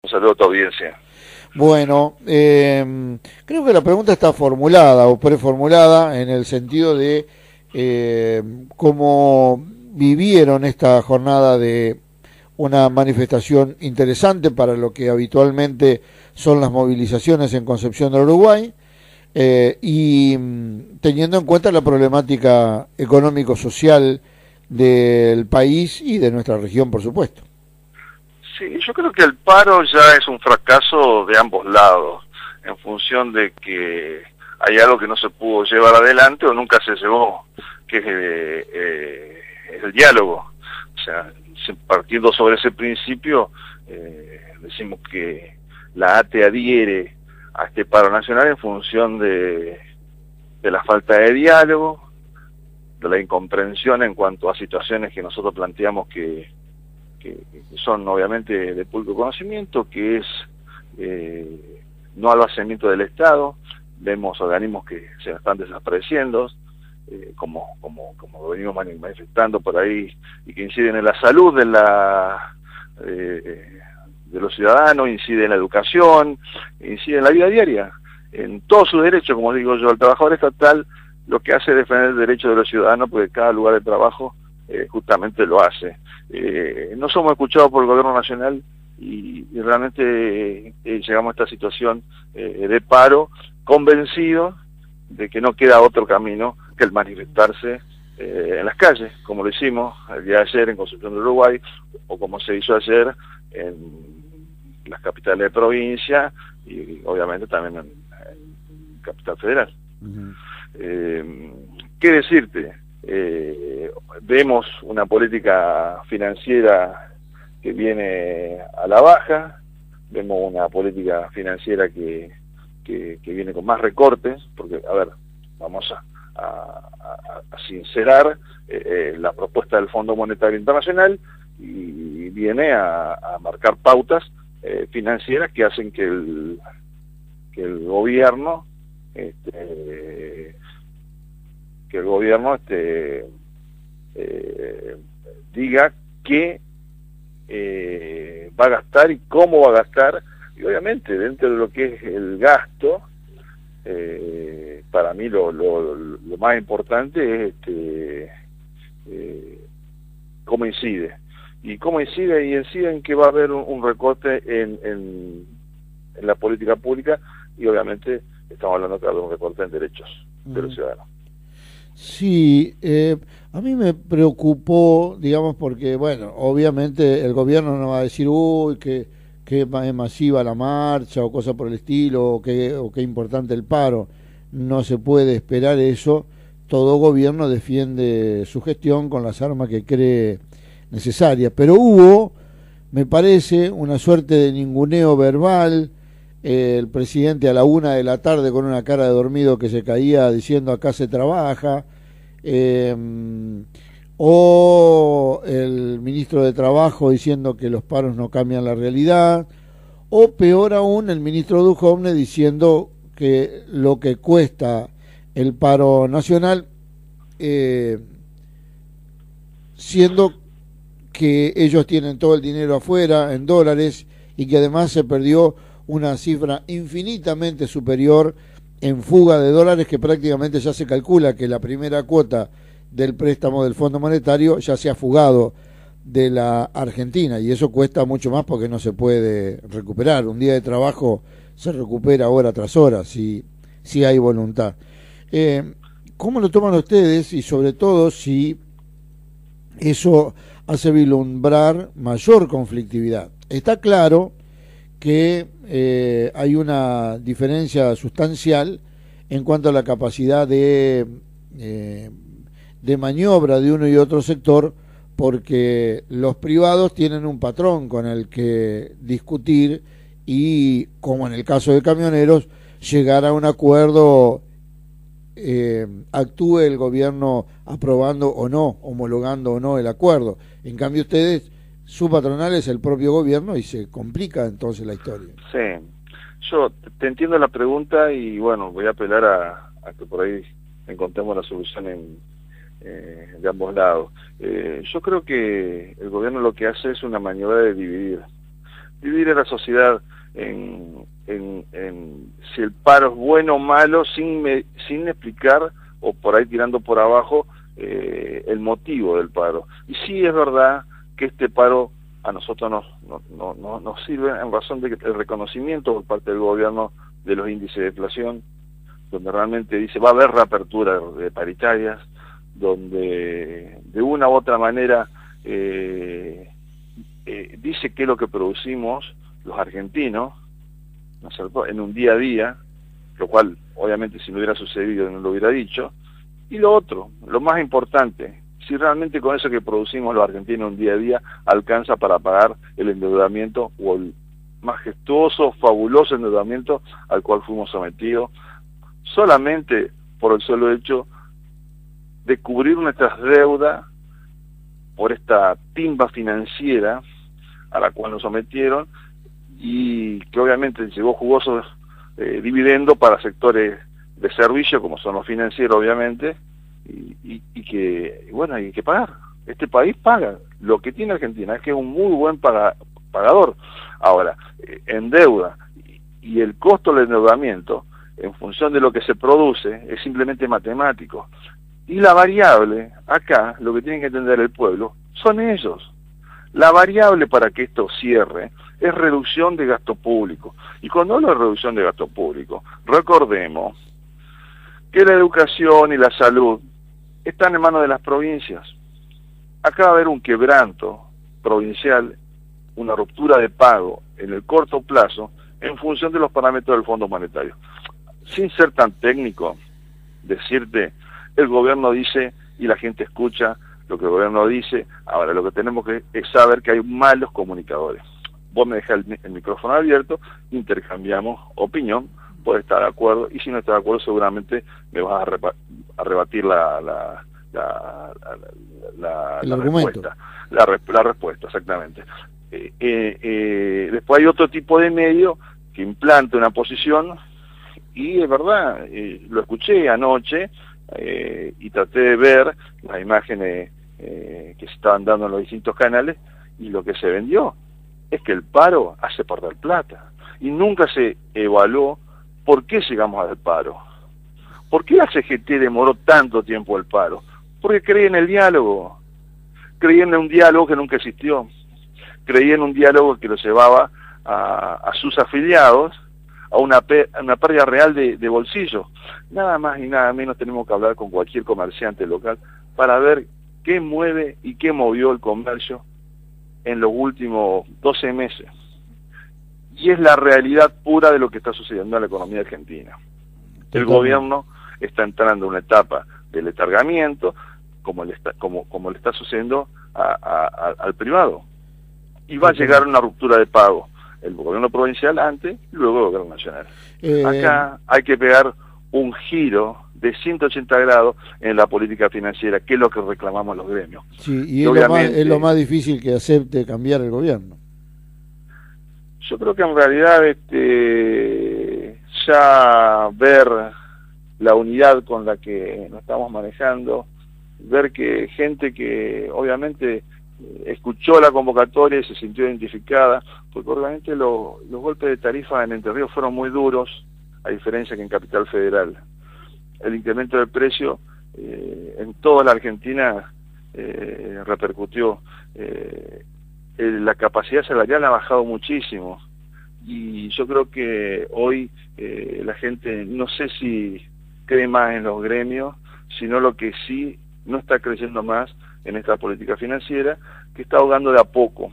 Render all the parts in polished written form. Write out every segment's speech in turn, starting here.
Un saludo a tu audiencia. Bueno, creo que la pregunta está formulada o preformulada en el sentido de cómo vivieron esta jornada de una manifestación interesante para lo que habitualmente son las movilizaciones en Concepción del Uruguay, y teniendo en cuenta la problemática económico-social del país y de nuestra región, por supuesto. Sí, yo creo que el paro ya es un fracaso de ambos lados, en función de que hay algo que no se pudo llevar adelante o nunca se llevó, que es el diálogo. O sea, partiendo sobre ese principio, decimos que la ATE adhiere a este paro nacional en función de la falta de diálogo, de la incomprensión en cuanto a situaciones que nosotros planteamos que son obviamente de público conocimiento, que es no al vaciamiento del Estado. Vemos organismos que se están desapareciendo, como lo venimos manifestando por ahí, y que inciden en la salud de los ciudadanos, incide en la educación, incide en la vida diaria, en todos sus derechos. Como digo yo, el trabajador estatal lo que hace es defender el derecho de los ciudadanos, porque cada lugar de trabajo justamente lo hace. No somos escuchados por el gobierno nacional y realmente llegamos a esta situación de paro, convencidos de que no queda otro camino que el manifestarse en las calles, como lo hicimos el día de ayer en Concepción del Uruguay, o como se hizo ayer en las capitales de provincia y obviamente también en Capital Federal. ¿Qué decirte? Vemos una política financiera que viene a la baja, vemos una política financiera que viene con más recortes, porque, a ver, vamos a sincerar la propuesta del Fondo Monetario Internacional, y viene a marcar pautas financieras que hacen que el gobierno diga que va a gastar y cómo va a gastar, y obviamente dentro de lo que es el gasto, para mí lo más importante es cómo incide. Y cómo incide en que va a haber un recorte en la política pública, y obviamente estamos hablando acá de un recorte en derechos de los ciudadanos. Sí, a mí me preocupó, digamos, porque, bueno, obviamente el gobierno no va a decir, uy, que es masiva la marcha o cosa por el estilo, o qué importante el paro. No se puede esperar eso. Todo gobierno defiende su gestión con las armas que cree necesarias. Pero hubo, me parece, una suerte de ninguneo verbal. El presidente a la 1 de la tarde con una cara de dormido que se caía diciendo acá se trabaja, o el ministro de Trabajo diciendo que los paros no cambian la realidad, o peor aún el ministro Duhovne diciendo que lo que cuesta el paro nacional, siendo que ellos tienen todo el dinero afuera en dólares, y que además se perdió una cifra infinitamente superior en fuga de dólares, que prácticamente ya se calcula que la primera cuota del préstamo del Fondo Monetario ya se ha fugado de la Argentina, y eso cuesta mucho más porque no se puede recuperar. Un día de trabajo se recupera hora tras hora si hay voluntad. ¿Cómo lo toman ustedes, y sobre todo si eso hace vislumbrar mayor conflictividad? Está claro que hay una diferencia sustancial en cuanto a la capacidad de maniobra de uno y otro sector, porque los privados tienen un patrón con el que discutir y, como en el caso de camioneros, llegar a un acuerdo, actúe el gobierno aprobando o no, homologando o no el acuerdo. En cambio ustedes, su patronal es el propio gobierno, y se complica entonces la historia. Sí, yo te entiendo la pregunta, y bueno, voy a apelar a que por ahí encontremos la solución de ambos lados. Yo creo que el gobierno lo que hace es una maniobra de dividir. dividir a la sociedad en si el paro es bueno o malo sin explicar, o por ahí tirando por abajo, el motivo del paro. Y sí es verdad que este paro a nosotros nos sirve en razón de que el reconocimiento por parte del gobierno de los índices de inflación, donde realmente dice va a haber reapertura de paritarias, donde de una u otra manera dice qué es lo que producimos los argentinos, ¿no es cierto?, en un día a día, lo cual obviamente si no hubiera sucedido no lo hubiera dicho. Y lo otro, lo más importante, si realmente con eso que producimos los argentinos un día a día alcanza para pagar el endeudamiento o el majestuoso, fabuloso endeudamiento al cual fuimos sometidos, solamente por el solo hecho de cubrir nuestras deudas por esta timba financiera a la cual nos sometieron, y que obviamente llegó jugosos dividendos para sectores de servicio como son los financieros obviamente, y que bueno, hay que pagar. Este país paga. Lo que tiene Argentina es que es un muy buen pagador. Ahora, en deuda y el costo del endeudamiento en función de lo que se produce es simplemente matemático. Y la variable, acá, lo que tiene que entender el pueblo, son ellos. La variable para que esto cierre es reducción de gasto público. Y cuando hablo de reducción de gasto público, recordemos que la educación y la salud están en manos de las provincias. Acá va a haber un quebranto provincial, una ruptura de pago en el corto plazo en función de los parámetros del Fondo Monetario. Sin ser tan técnico, decirte, el gobierno dice y la gente escucha lo que el gobierno dice. Ahora lo que tenemos que es saber que hay malos comunicadores. Vos me dejás el micrófono abierto, intercambiamos opinión, puedes estar de acuerdo, y si no estás de acuerdo seguramente me vas a rebatir la respuesta. La respuesta, exactamente. Después hay otro tipo de medio que implanta una posición, y es verdad, lo escuché anoche, y traté de ver las imágenes que se estaban dando en los distintos canales, y lo que se vendió es que el paro hace perder plata, y nunca se evaluó por qué llegamos al paro. ¿Por qué la CGT demoró tanto tiempo el paro? Porque creía en el diálogo, creía en un diálogo que nunca existió, creía en un diálogo que lo llevaba a sus afiliados a una pérdida real de bolsillo. Nada más y nada menos tenemos que hablar con cualquier comerciante local para ver qué mueve y qué movió el comercio en los últimos 12 meses. Y es la realidad pura de lo que está sucediendo en la economía argentina. El gobierno está entrando en una etapa de letargamiento, como le está sucediendo al privado. Y va a llegar una ruptura de pago. El gobierno provincial antes, y luego el gobierno nacional. Acá hay que pegar un giro de 180 grados en la política financiera, que es lo que reclamamos los gremios. Sí, y es lo más difícil que acepte cambiar el gobierno. Yo creo que en realidad ya ver la unidad con la que nos estamos manejando, ver que gente que obviamente escuchó la convocatoria y se sintió identificada, porque obviamente los golpes de tarifa en Entre Ríos fueron muy duros, a diferencia que en Capital Federal. El incremento del precio en toda la Argentina repercutió. La capacidad salarial ha bajado muchísimo, y yo creo que hoy la gente no sé si cree más en los gremios, sino lo que sí no está creyendo más en esta política financiera que está ahogando de a poco.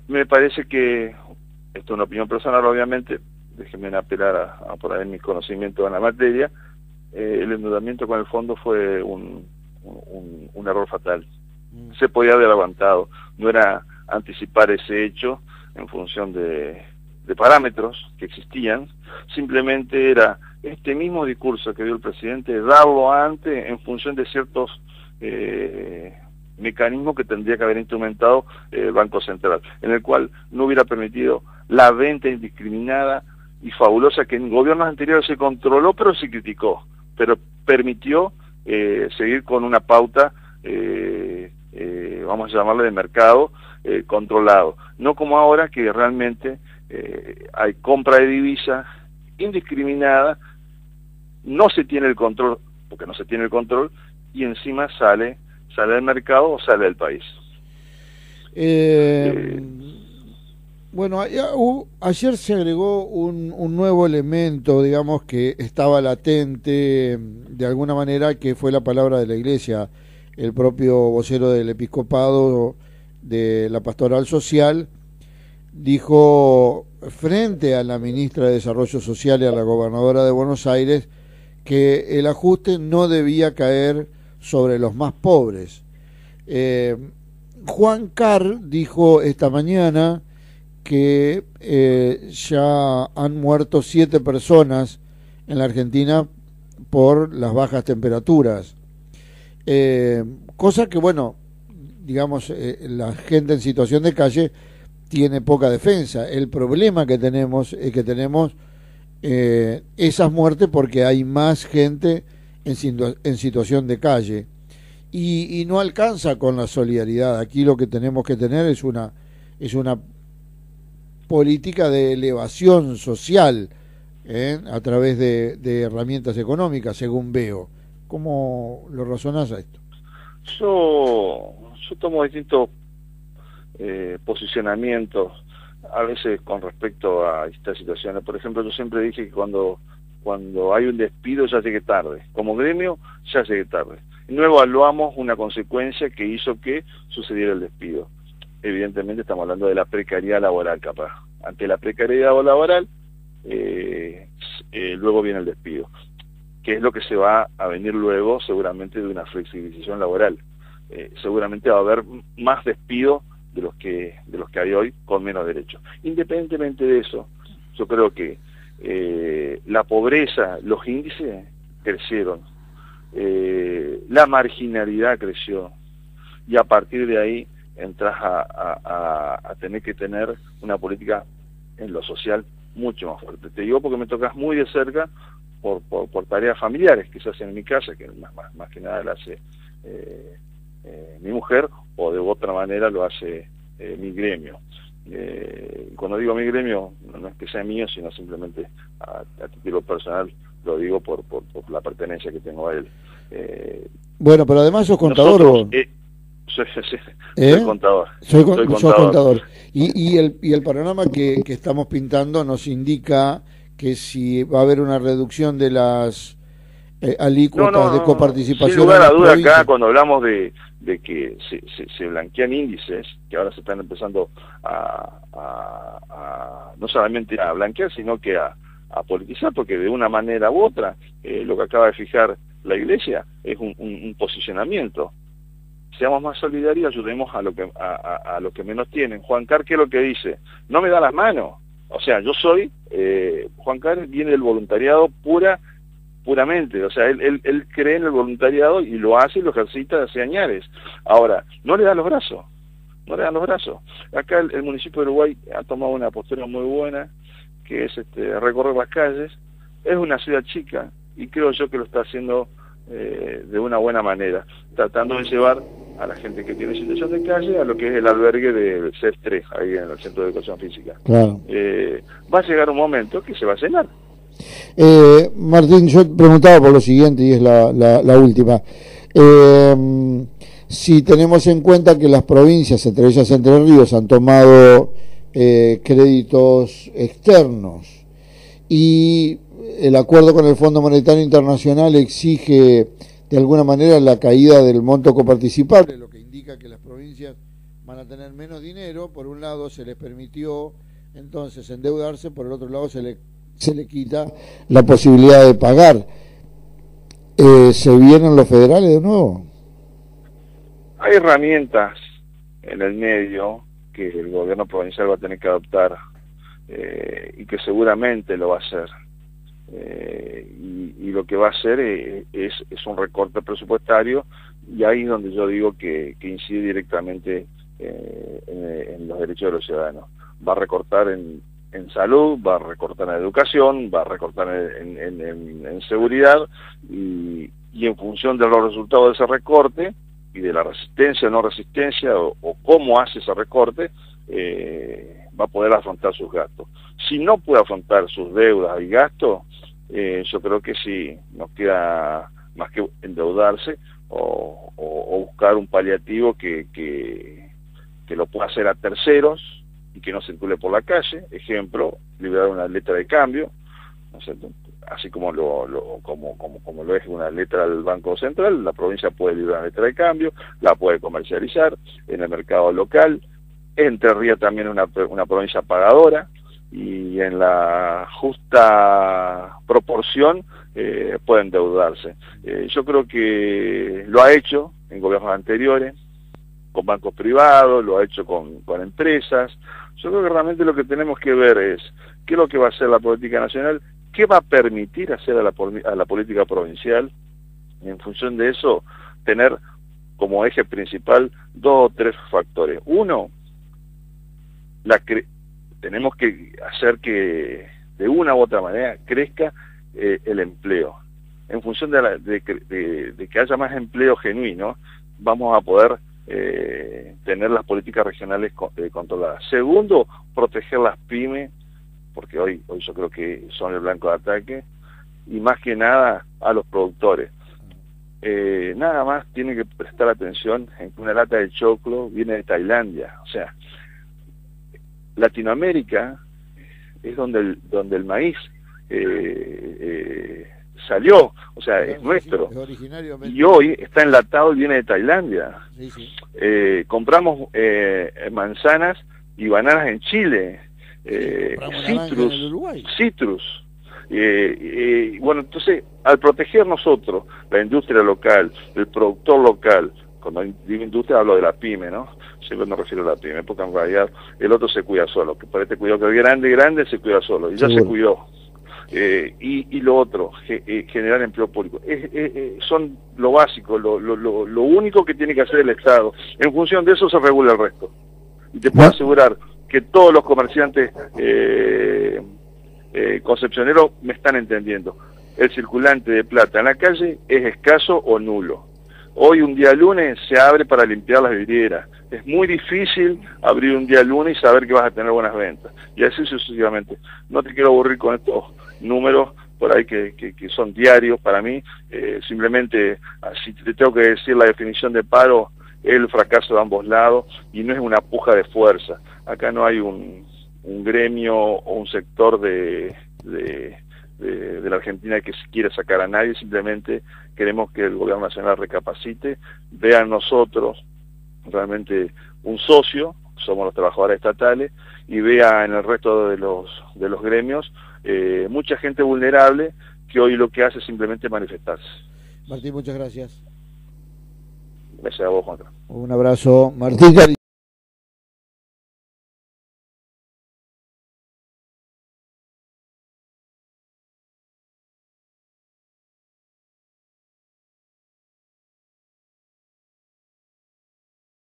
Me parece que, esto es una opinión personal obviamente, déjenme apelar a por ahí mis conocimientos en la materia, el endeudamiento con el fondo fue un error fatal. Se podía haber aguantado, no era anticipar ese hecho en función de parámetros que existían, simplemente era este mismo discurso que dio el presidente, darlo antes en función de ciertos mecanismos que tendría que haber instrumentado el Banco Central, en el cual no hubiera permitido la venta indiscriminada y fabulosa que en gobiernos anteriores se controló pero se criticó, pero permitió seguir con una pauta, vamos a llamarle de mercado, controlado. no como ahora que realmente hay compra de divisas indiscriminada, no se tiene el control, porque no se tiene el control, y encima sale del mercado o sale del país. Bueno, ayer se agregó un nuevo elemento, digamos, que estaba latente de alguna manera, que fue la palabra de la Iglesia. El propio vocero del episcopado de la Pastoral Social dijo frente a la ministra de Desarrollo Social y a la gobernadora de Buenos Aires que el ajuste no debía caer sobre los más pobres. Juan Carr dijo esta mañana que ya han muerto 7 personas en la Argentina por las bajas temperaturas. Cosa que, bueno, digamos, la gente en situación de calle tiene poca defensa. El problema que tenemos es que tenemos esas muertes porque hay más gente en situación de calle y no alcanza con la solidaridad. Aquí lo que tenemos que tener es una política de elevación social a través de herramientas económicas, según veo. ¿Cómo lo razonás a esto? Yo tomo distintos posicionamientos a veces con respecto a estas situaciones. Por ejemplo, yo siempre dije que cuando hay un despido ya llegué tarde. Como gremio ya llegué tarde. Y no evaluamos una consecuencia que hizo que sucediera el despido. Evidentemente estamos hablando de la precariedad laboral, capaz. Ante la precariedad laboral, luego viene el despido, que es lo que se va a venir luego seguramente de una flexibilización laboral. Seguramente va a haber más despido de los que hay hoy con menos derechos. Independientemente de eso, yo creo que la pobreza, los índices crecieron, la marginalidad creció, y a partir de ahí entras a tener que tener una política en lo social mucho más fuerte. Te digo porque me tocas muy de cerca por tareas familiares que se hacen en mi casa, que más que nada la hace mi mujer, o de otra manera lo hace mi gremio. Cuando digo mi gremio, no es que sea mío, sino simplemente a título personal lo digo por la pertenencia que tengo a él. Bueno, pero además sos contador. Nosotros, soy contador. Soy contador. Y el panorama que estamos pintando nos indica que si va a haber una reducción de las alícuotas de coparticipación. Sin lugar a duda, acá cuando hablamos de que se blanquean índices, que ahora se están empezando a no solamente a blanquear, sino que a politizar, porque de una manera u otra lo que acaba de fijar la Iglesia es un posicionamiento. Seamos más solidarios, ayudemos a lo que menos tienen. Juan Carr, ¿qué es lo que dice? No me da las manos. O sea, yo soy, Juan Carr viene del voluntariado puramente, o sea, él cree en el voluntariado y lo hace y lo ejercita hace años. Ahora, no le da los brazos. Acá el municipio de Uruguay ha tomado una postura muy buena, que es recorrer las calles. Es una ciudad chica y creo yo que lo está haciendo de una buena manera, tratando de llevar a la gente que tiene situación de calle a lo que es el albergue del CES3, ahí en el Centro de Educación Física. Claro. Va a llegar un momento que se va a llenar. Martín, yo preguntaba por lo siguiente, y es la última. Si tenemos en cuenta que las provincias, entre ellas Entre Ríos, han tomado créditos externos y el acuerdo con el Fondo Monetario Internacional exige de alguna manera la caída del monto coparticipable, lo que indica que las provincias van a tener menos dinero. Por un lado se les permitió entonces endeudarse, por el otro lado se le quita la posibilidad de pagar. ¿Se vienen los federales de nuevo? Hay herramientas en el medio que el gobierno provincial va a tener que adoptar y que seguramente lo va a hacer. Y lo que va a hacer es un recorte presupuestario, y ahí es donde yo digo que incide directamente en los derechos de los ciudadanos. Va a recortar en salud, va a recortar en educación, va a recortar en seguridad, y en función de los resultados de ese recorte y de la resistencia o no resistencia o cómo hace ese recorte, va a poder afrontar sus gastos. Si no puede afrontar sus deudas y gastos, yo creo que sí, nos queda más que endeudarse o buscar un paliativo que lo pueda hacer a terceros y que no circule por la calle. Ejemplo, liberar una letra de cambio, ¿no es cierto? Así como como lo es una letra del Banco Central, la provincia puede liberar una letra de cambio, la puede comercializar en el mercado local. Entre Ríos también una provincia pagadora, y en la justa proporción puede endeudarse. Yo creo que lo ha hecho en gobiernos anteriores, con bancos privados, lo ha hecho con empresas. Yo creo que realmente lo que tenemos que ver es qué es lo que va a hacer la política nacional, qué va a permitir hacer a la política provincial, y en función de eso tener como eje principal 2 o 3 factores. Uno, tenemos que hacer que de una u otra manera crezca el empleo. En función de que haya más empleo genuino, vamos a poder tener las políticas regionales controladas. Segundo, proteger las pymes, porque hoy yo creo que son el blanco de ataque, y más que nada a los productores. Nada más tiene que prestar atención en que una lata de choclo viene de Tailandia. O sea, Latinoamérica es donde el maíz salió, o sea, es nuestro, y hoy está enlatado y viene de Tailandia. Compramos manzanas y bananas en Chile, citrus. Bueno, entonces, al proteger nosotros la industria local, el productor local, cuando digo industria hablo de la pyme, ¿no? Siempre me refiero a la pyme, porque en realidad el otro se cuida solo, que para este cuidado que es grande se cuida solo, y ya se cuidó. Y lo otro, generar empleo público. Son lo básico, lo único que tiene que hacer el Estado. En función de eso se regula el resto. Y te puedo asegurar que todos los comerciantes concepcioneros me están entendiendo. El circulante de plata en la calle es escaso o nulo. Hoy, un día lunes, se abre para limpiar las vidrieras. Es muy difícil abrir un día lunes y saber que vas a tener buenas ventas. Y así sucesivamente. No te quiero aburrir con estos números por ahí que son diarios para mí. Simplemente, si te tengo que decir la definición de paro, es el fracaso de ambos lados, y no es una puja de fuerza. Acá no hay un gremio o un sector de la Argentina que quiere sacar a nadie. Simplemente queremos que el gobierno nacional recapacite, vea en nosotros realmente un socio, somos los trabajadores estatales, y vea en el resto de los gremios mucha gente vulnerable que hoy lo que hace es simplemente manifestarse. Martín, muchas gracias. Gracias a vos, Juan. Un abrazo, Martín.